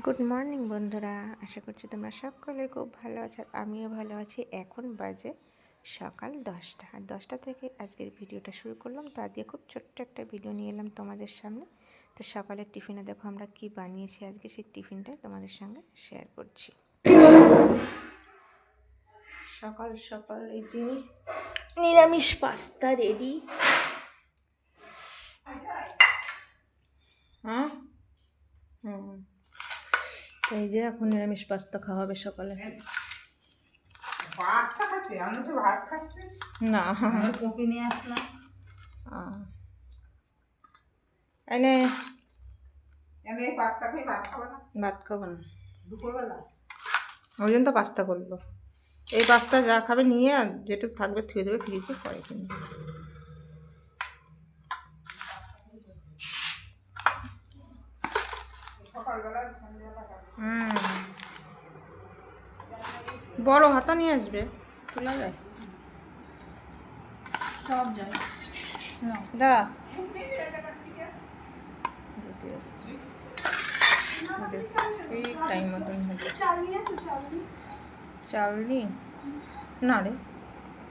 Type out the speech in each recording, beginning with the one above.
Good morning বন্ধুরা, আশা করছি তোমরা সকলে খুব ভালো আছো। আমিও ভালো আছি। এখন বাজে সকাল 10টা, আর 10টা থেকে আজকের ভিডিওটা শুরু করলাম। তো আজকে খুব ছোট্ট একটা ভিডিও নিয়ে এলাম তোমাদের সামনে। তো সকালের টিফিনে দেখো আমরা কি বানিয়েছি আজকে, সেই টিফিনটাই তোমাদের সঙ্গে শেয়ার করছি। সকাল সকাল এই যে নিরামিষ পাস্তা রেডি। হ্যাঁ, এই যে এখন নিরামিষ পাস্তা খাওয়া হবে সকালে। পাস্তা খাচ্ছি, আমি তো ভাত খাচ্ছি না, কপি নিয়ে আসলাম। এনে আমি এই পাস্তা খেয়ে ভাত খাবো না, ভাত খাবো না দুপুরবেলা। ওই জন্য তো পাস্তা করলো। এই পাস্তা যা খাবে নিয়ে, আর যেটুকু থাকবে থুয়ে দেবে ফ্রিজে, পরে কিন্তু সকালবেলা বড় হাতা নিয়ে আসবে, তোলা যায় সব যায় না। দাঁড়া, ঠিক টাইম মতন হবে। চালনি না রে,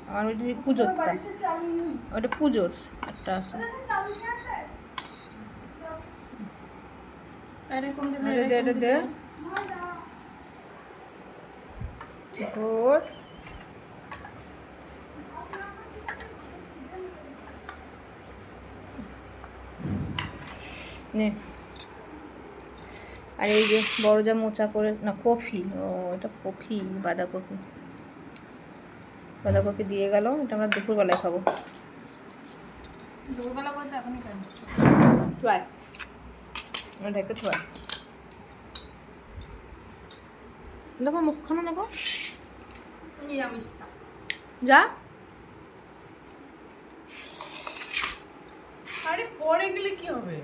আমার ওই যে পুজোরটা, ওটা পুজোর একটা আছে। এটা দে তোর নে। আর এই যে বড় যা মোচা করে না, কফি, ও এটা কফি, বাঁধাকপি বাঁধাকপি দিয়ে গেল। এটা আমরা দুপুরবেলায় খাবো। দুপুরবেলা বলতে এখনই খাই। থুয়াই ঢেকে থুয়াই। দেখো মুখখানা দেখো, নিরামিষটা যা। আরে পরে গেলে কি হবে?